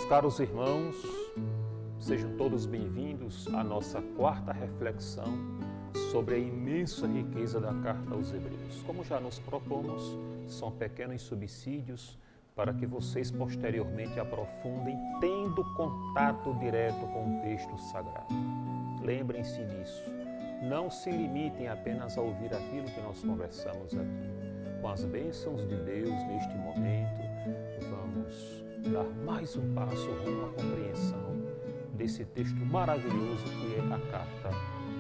Meus caros irmãos, sejam todos bem-vindos à nossa quarta reflexão sobre a imensa riqueza da carta aos Hebreus. Como já nos propomos, são pequenos subsídios para que vocês posteriormente aprofundem, tendo contato direto com o texto sagrado. Lembrem-se disso. Não se limitem apenas a ouvir aquilo que nós conversamos aqui. Com as bênçãos de Deus neste momento, vamos dar mais um passo rumo à compreensão desse texto maravilhoso que é a carta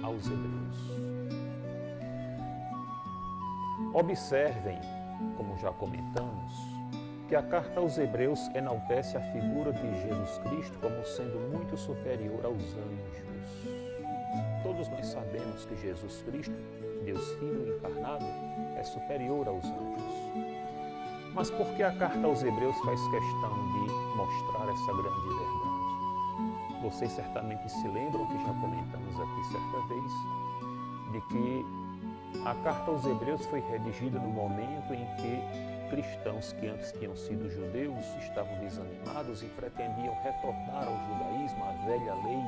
aos Hebreus. Observem, como já comentamos, que a carta aos Hebreus enaltece a figura de Jesus Cristo como sendo muito superior aos anjos. Todos nós sabemos que Jesus Cristo, Deus Filho encarnado, é superior aos anjos. Mas por que a carta aos Hebreus faz questão de mostrar essa grande verdade? Vocês certamente se lembram que já comentamos aqui certa vez, de que a carta aos Hebreus foi redigida no momento em que cristãos que antes tinham sido judeus estavam desanimados e pretendiam retornar ao judaísmo, à velha lei.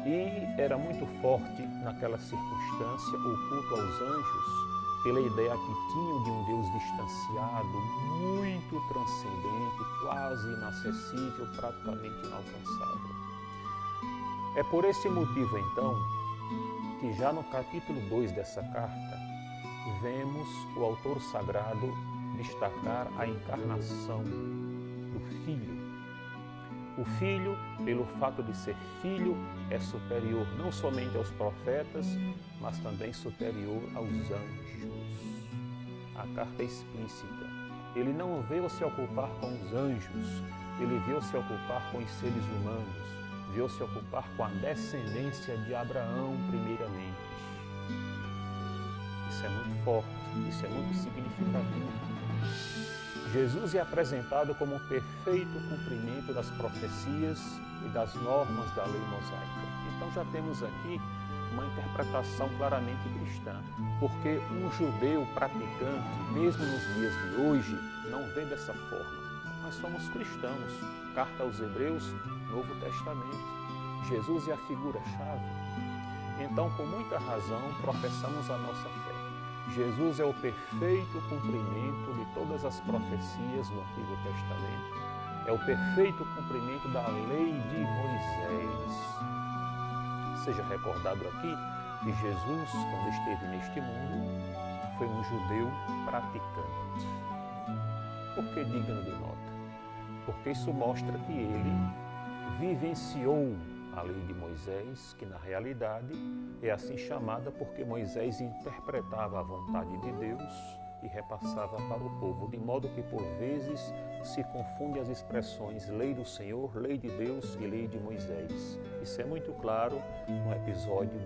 E era muito forte naquela circunstância o culto aos anjos, pela ideia que tinham de um Deus distanciado, muito transcendente, quase inacessível, praticamente inalcançável. É por esse motivo, então, que já no capítulo 2 dessa carta, vemos o autor sagrado destacar a encarnação do Filho. O Filho, pelo fato de ser filho, é superior não somente aos profetas, mas também superior aos anjos. A carta é explícita. Ele não veio se ocupar com os anjos, ele veio se ocupar com os seres humanos, veio se ocupar com a descendência de Abraão, primeiramente. Isso é muito forte, isso é muito significativo. Jesus é apresentado como o perfeito cumprimento das profecias e das normas da lei mosaica. Então já temos aqui uma interpretação claramente cristã, porque um judeu praticante, mesmo nos dias de hoje, não vê dessa forma. Nós somos cristãos. Carta aos Hebreus, Novo Testamento. Jesus é a figura-chave. Então, com muita razão, professamos a nossa fé. Jesus é o perfeito cumprimento de todas as profecias do Antigo Testamento. É o perfeito cumprimento da lei de Moisés. Seja recordado aqui que Jesus, quando esteve neste mundo, foi um judeu praticante. Por que digno de nota? Porque isso mostra que ele vivenciou a lei de Moisés, que na realidade é assim chamada porque Moisés interpretava a vontade de Deus e repassava para o povo, de modo que por vezes se confundem as expressões lei do Senhor, lei de Deus e lei de Moisés. Isso é muito claro no episódio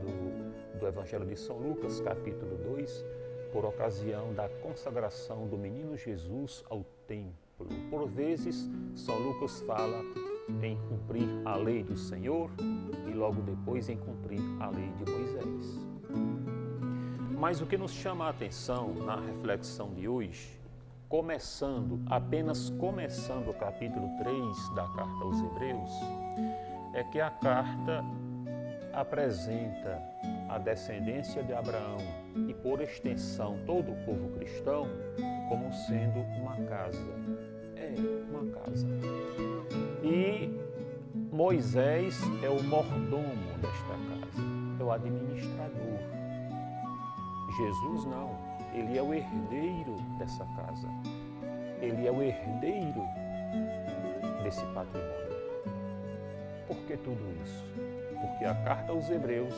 do Evangelho de São Lucas, capítulo 2, por ocasião da consagração do menino Jesus ao templo. Por vezes, São Lucas fala em cumprir a lei do Senhor e logo depois em cumprir a lei de Moisés. Mas o que nos chama a atenção na reflexão de hoje, apenas começando o capítulo 3 da carta aos Hebreus, é que a carta apresenta a descendência de Abraão e, por extensão, todo o povo cristão como sendo uma casa. É, uma casa. E Moisés é o mordomo desta casa, é o administrador. Jesus não, ele é o herdeiro dessa casa. Ele é o herdeiro desse patrimônio. Por que tudo isso? Porque a carta aos Hebreus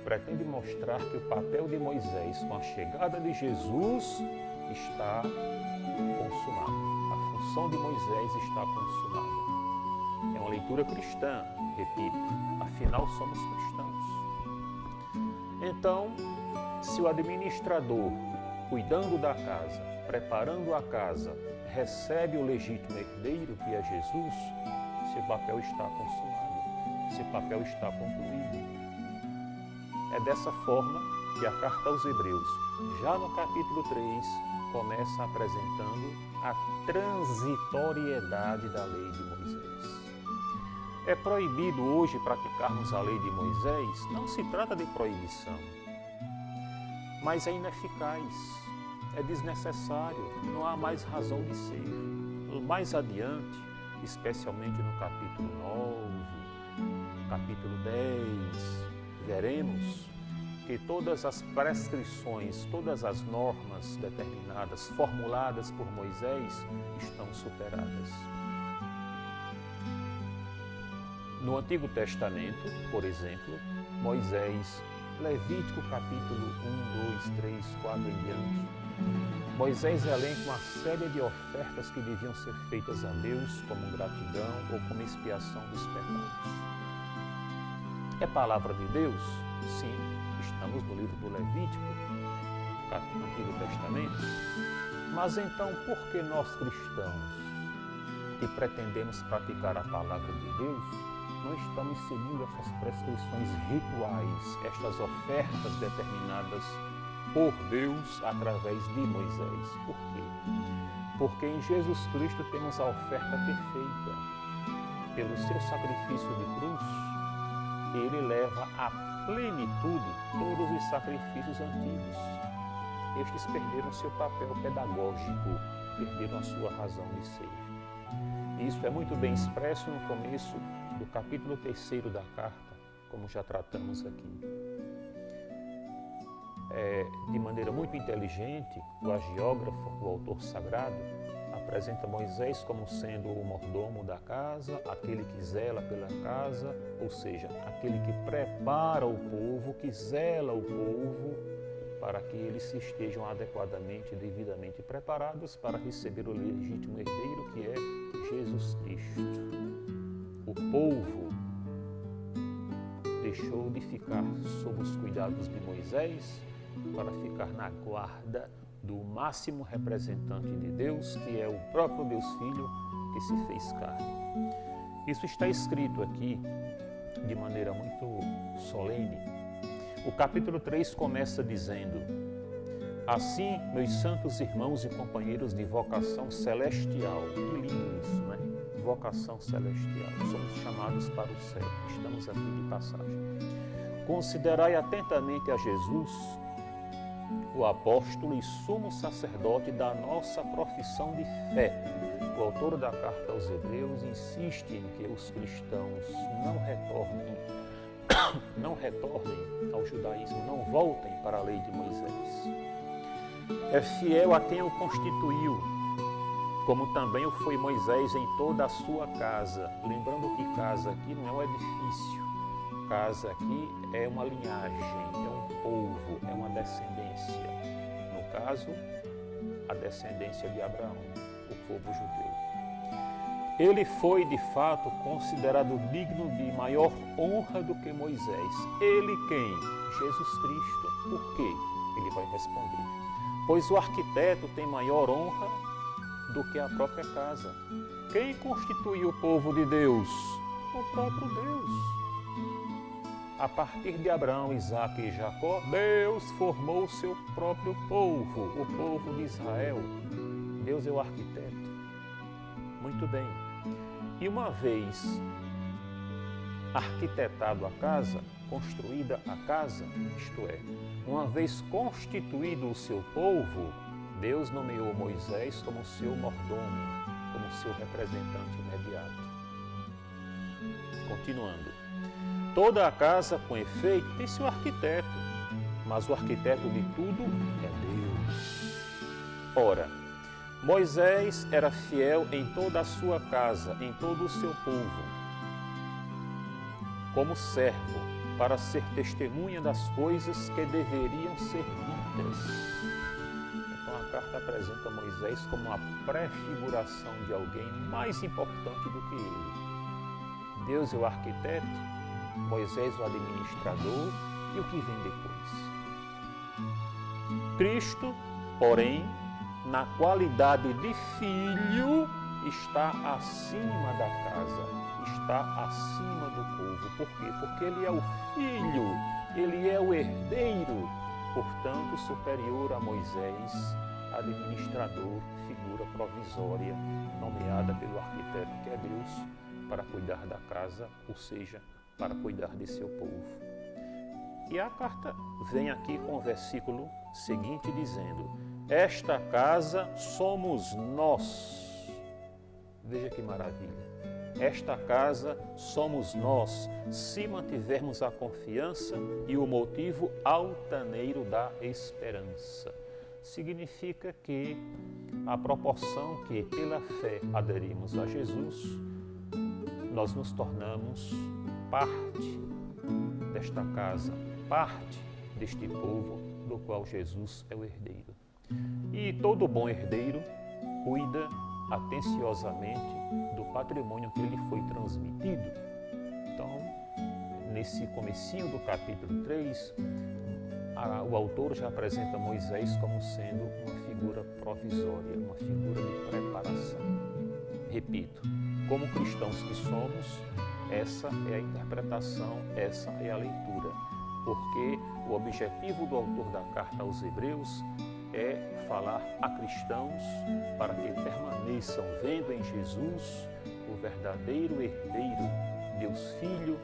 pretende mostrar que o papel de Moisés com a chegada de Jesus está consumado. A função de Moisés está consumada. É uma leitura cristã, repito, afinal somos cristãos. Então, se o administrador, cuidando da casa, preparando a casa, recebe o legítimo herdeiro que é Jesus, seu papel está consumado, seu papel está concluído. É dessa forma que a carta aos Hebreus, já no capítulo 3, começa apresentando a transitoriedade da lei de Moisés. É proibido hoje praticarmos a lei de Moisés? Não se trata de proibição, mas é ineficaz, é desnecessário, não há mais razão de ser. Mais adiante, especialmente no capítulo 9, capítulo 10, veremos que todas as prescrições, todas as normas determinadas, formuladas por Moisés, estão superadas. No Antigo Testamento, por exemplo, Moisés, Levítico capítulo 1, 2, 3, 4 em diante, Moisés elenca uma série de ofertas que deviam ser feitas a Deus como gratidão ou como expiação dos pecados. É palavra de Deus? Sim, estamos no livro do Levítico, no Antigo Testamento. Mas então, por que nós cristãos, que pretendemos praticar a palavra de Deus, não estamos seguindo estas prescrições rituais, estas ofertas determinadas por Deus através de Moisés? Por quê? Porque em Jesus Cristo temos a oferta perfeita. Pelo seu sacrifício de cruz, ele leva à plenitude todos os sacrifícios antigos. Estes perderam seu papel pedagógico, perderam a sua razão de ser. Isso é muito bem expresso no começo do capítulo 3 da carta, como já tratamos aqui. De maneira muito inteligente, o agiógrafo, o autor sagrado, apresenta Moisés como sendo o mordomo da casa, aquele que zela pela casa, ou seja, aquele que prepara o povo, que zela o povo, para que eles estejam adequadamente e devidamente preparados para receber o legítimo herdeiro, que é Jesus Cristo. O povo deixou de ficar sob os cuidados de Moisés para ficar na guarda do máximo representante de Deus, que é o próprio Deus Filho, que se fez carne. Isso está escrito aqui de maneira muito solene. O capítulo 3 começa dizendo: assim, meus santos irmãos e companheiros de vocação celestial. Que lindo isso, né? Vocação celestial. Somos chamados para o céu. Estamos aqui de passagem. Considerai atentamente a Jesus, o apóstolo e sumo sacerdote da nossa profissão de fé. O autor da carta aos Hebreus insiste em que os cristãos não retornem ao judaísmo, não voltem para a lei de Moisés. É fiel a quem o constituiu, como também o foi Moisés em toda a sua casa. Lembrando que casa aqui não é um edifício, casa aqui é uma linhagem, é um povo, é uma descendência. No caso, a descendência de Abraão, o povo judeu. Ele foi, de fato, considerado digno de maior honra do que Moisés. Ele quem? Jesus Cristo. Por quê? Ele vai responder: pois o arquiteto tem maior honra do que a própria casa. Quem constituiu o povo de Deus? O próprio Deus. A partir de Abraão, Isaque e Jacó, Deus formou o seu próprio povo, o povo de Israel. Deus é o arquiteto. Muito bem. E uma vez arquitetado a casa, construída a casa, isto é, uma vez constituído o seu povo, Deus nomeou Moisés como seu mordomo, como seu representante imediato. Continuando. Toda a casa, com efeito, tem seu arquiteto, mas o arquiteto de tudo é Deus. Ora, Moisés era fiel em toda a sua casa, em todo o seu povo, como servo, para ser testemunha das coisas que deveriam ser ditas. Então a carta apresenta Moisés como a prefiguração de alguém mais importante do que ele. Deus é o arquiteto, Moisés o administrador e o que vem depois. Cristo, porém, na qualidade de filho, está acima da casa, está acima do povo. Por quê? Porque ele é o filho, ele é o herdeiro portanto, superior a Moisés, administrador, figura provisória, nomeada pelo arquiteto que é Deus, para cuidar da casa, ou seja, para cuidar de seu povo. E a carta vem aqui com o versículo seguinte dizendo: esta casa somos nós. Veja que maravilha. Esta casa somos nós, se mantivermos a confiança e o motivo altaneiro da esperança. Significa que a proporção que pela fé aderimos a Jesus, nós nos tornamos parte desta casa, parte deste povo do qual Jesus é o herdeiro. E todo bom herdeiro cuida atenciosamente do patrimônio que lhe foi transmitido. Então, nesse comecinho do capítulo 3, o autor já apresenta Moisés como sendo uma figura provisória, uma figura de preparação. Repito, como cristãos que somos, essa é a interpretação, essa é a leitura, porque o objetivo do autor da carta aos Hebreus é falar a cristãos para que permaneçam vendo em Jesus o verdadeiro herdeiro, Deus Filho,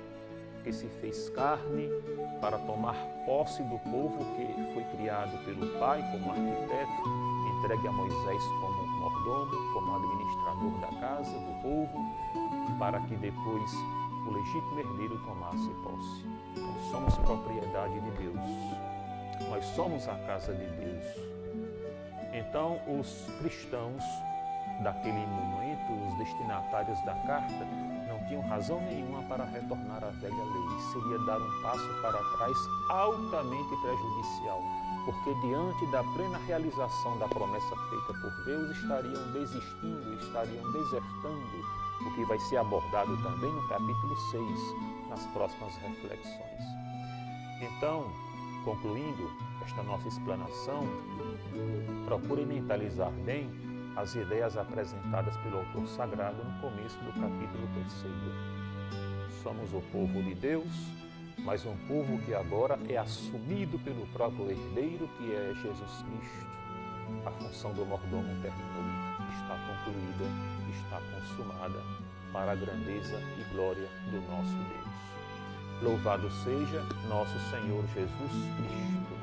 que se fez carne para tomar posse do povo que foi criado pelo Pai como arquiteto, entregue a Moisés como mordomo, como administrador da casa, do povo, para que depois o legítimo herdeiro tomasse posse. Então, somos propriedade de Deus, nós somos a casa de Deus. Então, os cristãos daquele momento, os destinatários da carta, não tinham razão nenhuma para retornar à velha lei. Seria dar um passo para trás altamente prejudicial, porque diante da plena realização da promessa feita por Deus, estariam desistindo, estariam desertando, o que vai ser abordado também no capítulo 6, nas próximas reflexões. Então, concluindo esta nossa explanação, procure mentalizar bem as ideias apresentadas pelo autor sagrado no começo do capítulo 3. Somos o povo de Deus, mas um povo que agora é assumido pelo próprio herdeiro, que é Jesus Cristo. A função do mordomo terminou, está concluída, está consumada para a grandeza e glória do nosso Deus. Louvado seja nosso Senhor Jesus Cristo.